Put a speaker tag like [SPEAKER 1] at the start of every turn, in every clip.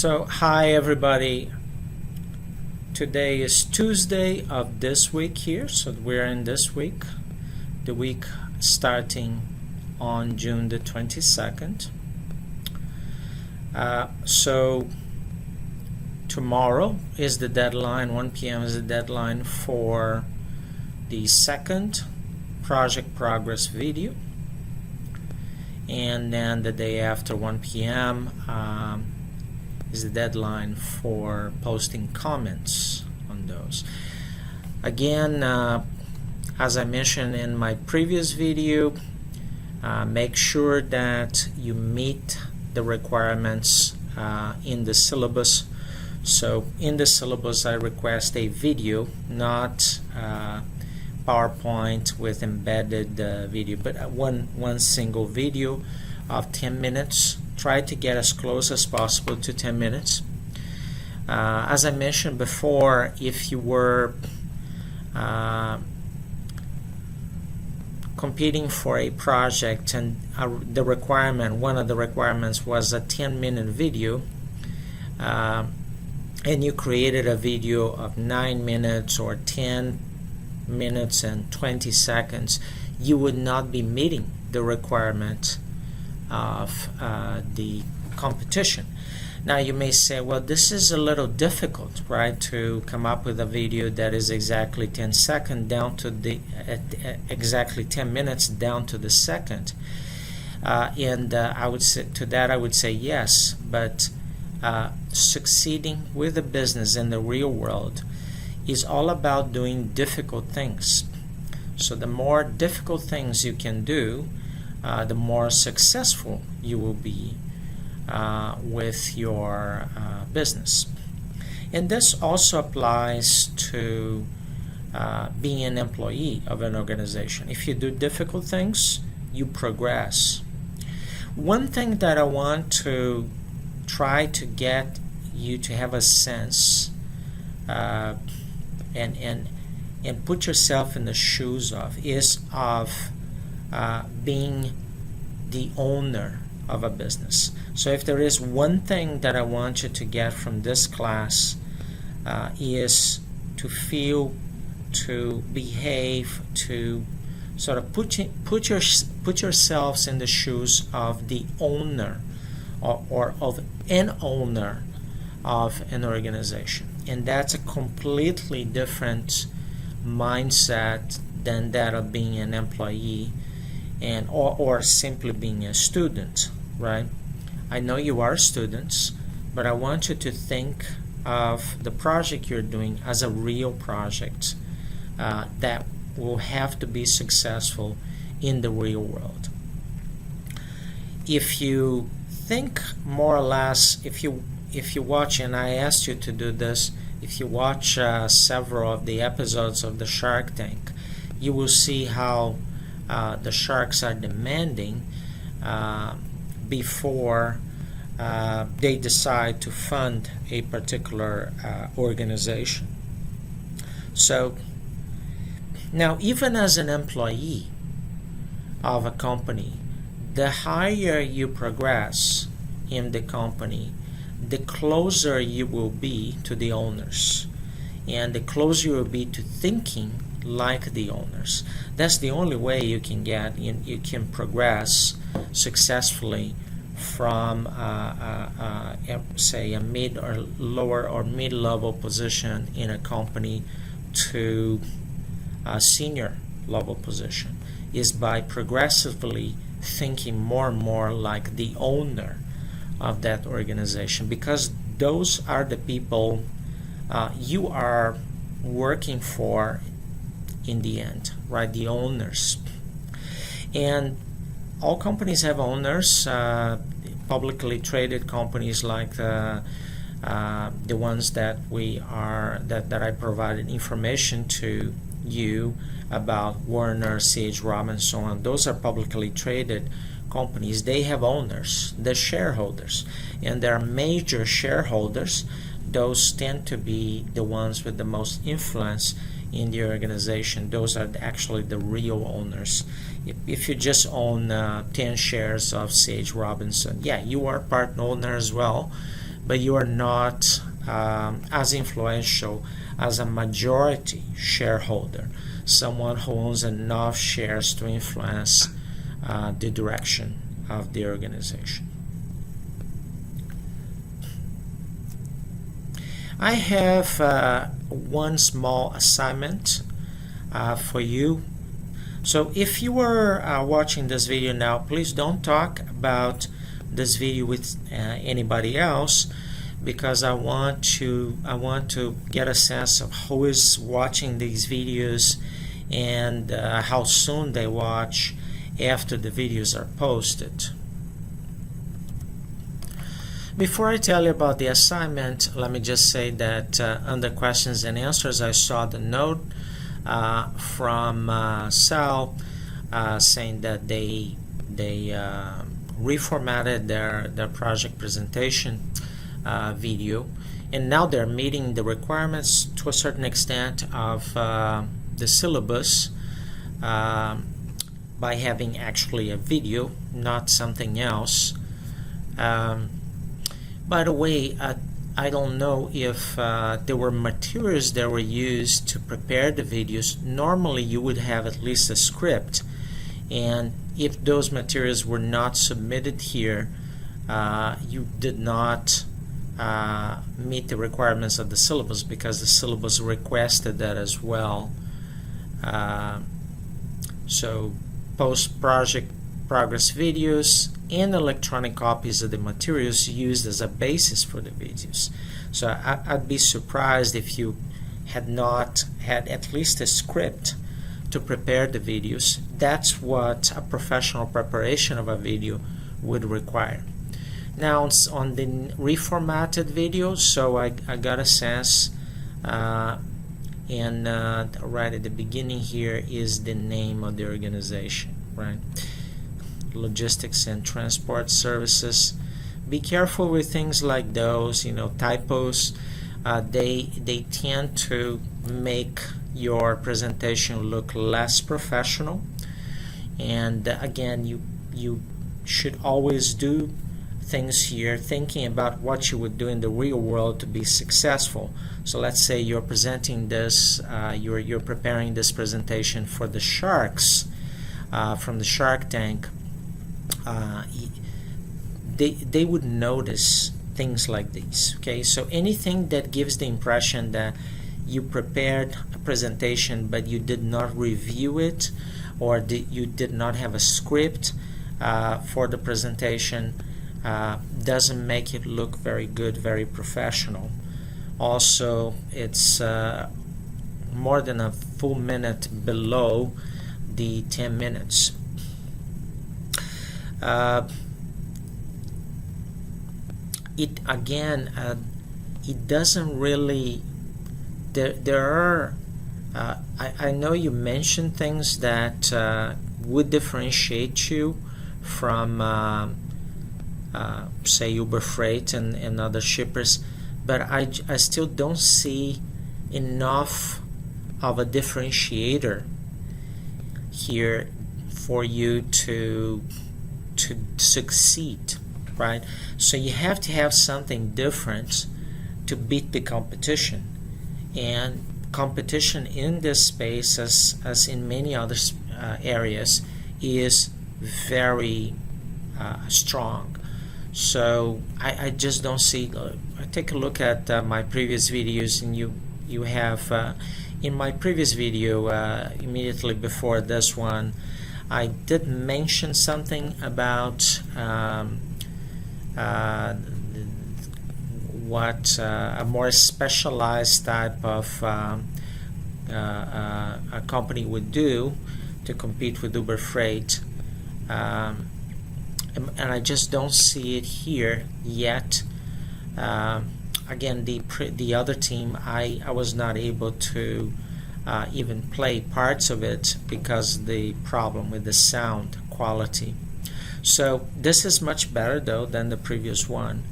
[SPEAKER 1] So hi everybody, today is Tuesday of this week here, so we're in this week, the week starting on June the 22nd. So tomorrow is the deadline, 1 p.m. is the deadline for the second project progress video, and then the day after 1 p.m. Is the deadline for posting comments on those. Again, as I mentioned in my previous video, make sure that you meet the requirements in the syllabus. So in the syllabus I request a video, not PowerPoint with embedded video, but one single video of 10 minutes. Try to get as close as possible to 10 minutes. As I mentioned before, if you were competing for a project and one of the requirements was a 10-minute video, and you created a video of 9 minutes or 10 minutes and 20 seconds, you would not be meeting the requirement of the competition. Now you may say, well, this is a little difficult, right, to come up with a video that is exactly 10 seconds down to the exactly 10 minutes down to the second. I would say to that I would say yes, but succeeding with a business in the real world is all about doing difficult things. So the more difficult things you can do, the more successful you will be with your business. And this also applies to being an employee of an organization. If you do difficult things, you progress. One thing that I want to try to get you to have a sense and put yourself in the shoes of is of being the owner of a business. So if there is one thing that I want you to get from this class is to feel, to behave, to sort of put yourselves in the shoes of the owner or of an owner of an organization. And that's a completely different mindset than that of being an employee and or simply being a student, right? I know you are students, but I want you to think of the project you're doing as a real project that will have to be successful in the real world. If you think more or less, if you watch, and I asked you to do this, if you watch several of the episodes of the Shark Tank, you will see how the sharks are demanding before they decide to fund a particular organization. So now, even as an employee of a company, the higher you progress in the company, the closer you will be to the owners, and the closer you will be to thinking like the owners. That's the only way you can progress successfully from say a mid or lower or mid-level position in a company to a senior level position, is by progressively thinking more and more like the owner of that organization, because those are the people you are working for in the end, right? The owners. And all companies have owners. Publicly traded companies like the ones that that I provided information to you about, Warner, Sage Robinson, so on. Those are publicly traded companies. They have owners, the shareholders, and there are major shareholders. Those tend to be the ones with the most influence in the organization. Those are actually the real owners. If you just own 10 shares of Sage Robinson, yeah, you are part owner as well, but you are not as influential as a majority shareholder, someone who owns enough shares to influence the direction of the organization. I have one small assignment for you. So if you are watching this video now, please don't talk about this video with anybody else, because I want to get a sense of who is watching these videos and how soon they watch after the videos are posted. Before I tell you about the assignment, let me just say that under questions and answers, I saw the note from Sal saying that they reformatted their project presentation video, and now they're meeting the requirements to a certain extent of the syllabus by having actually a video, not something else. By the way, I don't know if there were materials that were used to prepare the videos. Normally you would have at least a script, and if those materials were not submitted here, you did not meet the requirements of the syllabus, because the syllabus requested that as well. So post-project progress videos and electronic copies of the materials used as a basis for the videos. So I'd be surprised if you had not had at least a script to prepare the videos. That's what a professional preparation of a video would require. Now on the reformatted video, so I got a sense, and right at the beginning here is the name of the organization, right? Logistics and Transport Services. Be careful with things like those, typos. They tend to make your presentation look less professional. And again, you should always do things here thinking about what you would do in the real world to be successful. So let's say you're presenting this, you're preparing this presentation for the sharks from the Shark Tank. They would notice things like these. Okay, so anything that gives the impression that you prepared a presentation but you did not review it, or you did not have a script for the presentation, doesn't make it look very good, very professional. Also, it's more than a full minute below the 10 minutes. It again, it doesn't really. There are. I know you mentioned things that would differentiate you from, say, Uber Freight and other shippers, but I still don't see enough of a differentiator here for you to succeed, right? So you have to have something different to beat the competition, and competition in this space, as in many other areas, is very strong. So I just don't see. I take a look at my previous videos, and you have in my previous video immediately before this one, I did mention something about what a more specialized type of a company would do to compete with Uber Freight, and I just don't see it here yet. Again, the other team, I was not able to even play parts of it because the problem with the sound quality. So this is much better though than the previous one.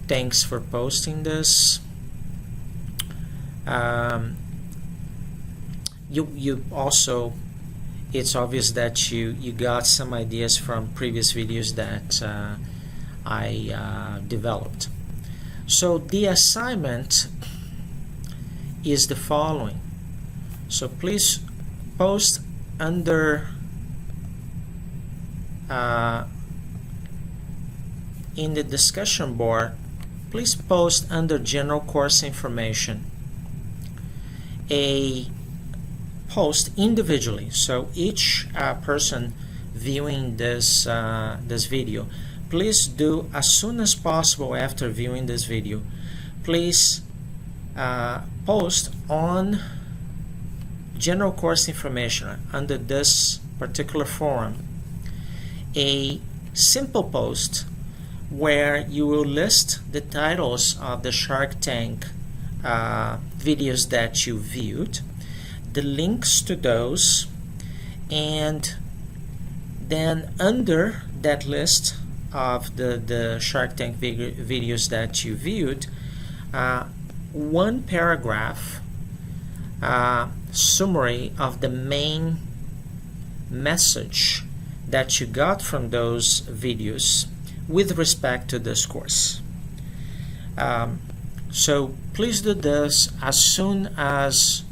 [SPEAKER 1] Thanks for posting this. You also, it's obvious that you got some ideas from previous videos that I developed. So the assignment is the following. So please post under in the discussion board, please post under general course information a post individually. So each person viewing this this video, please do as soon as possible after viewing this video, please post on general course information under this particular forum a simple post where you will list the titles of the Shark Tank videos that you viewed, the links to those, and then under that list of the Shark Tank videos that you viewed, one paragraph summary of the main message that you got from those videos with respect to this course. So please do this as soon as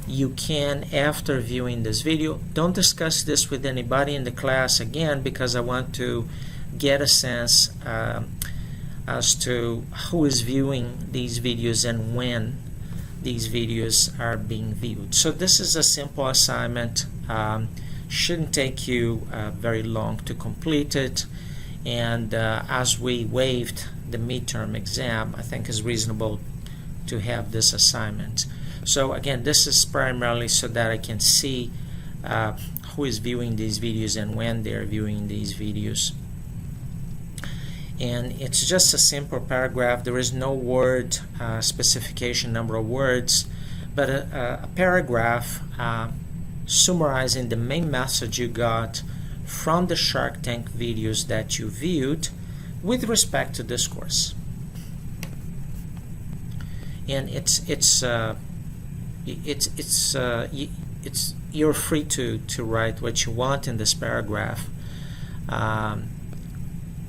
[SPEAKER 1] you can after viewing this video. Don't discuss this with anybody in the class again, because I want to get a sense as to who is viewing these videos and when these videos are being viewed. So this is a simple assignment. Shouldn't take you very long to complete it, and as we waived the midterm exam, I think it's reasonable to have this assignment. So again, this is primarily so that I can see who is viewing these videos and when they're viewing these videos. And it's just a simple paragraph. There is no word specification, number of words, but a paragraph summarizing the main message you got from the Shark Tank videos that you viewed with respect to this course. And you're free to write what you want in this paragraph.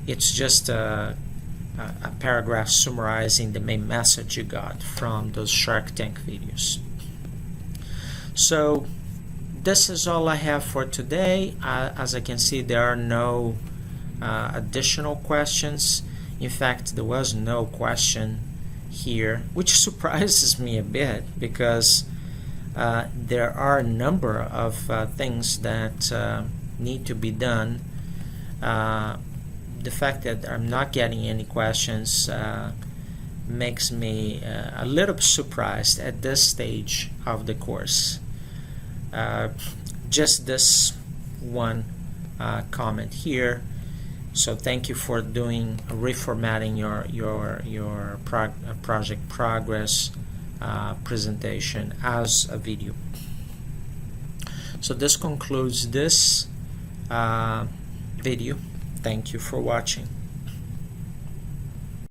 [SPEAKER 1] It's just a paragraph summarizing the main message you got from those Shark Tank videos. So this is all I have for today. As I can see, there are no additional questions. In fact, there was no question here, which surprises me a bit, because there are a number of things that need to be done. The fact that I'm not getting any questions makes me a little surprised at this stage of the course. Just this one comment here. So thank you for doing reformatting your project progress presentation as a video. So this concludes this video. Thank you for watching.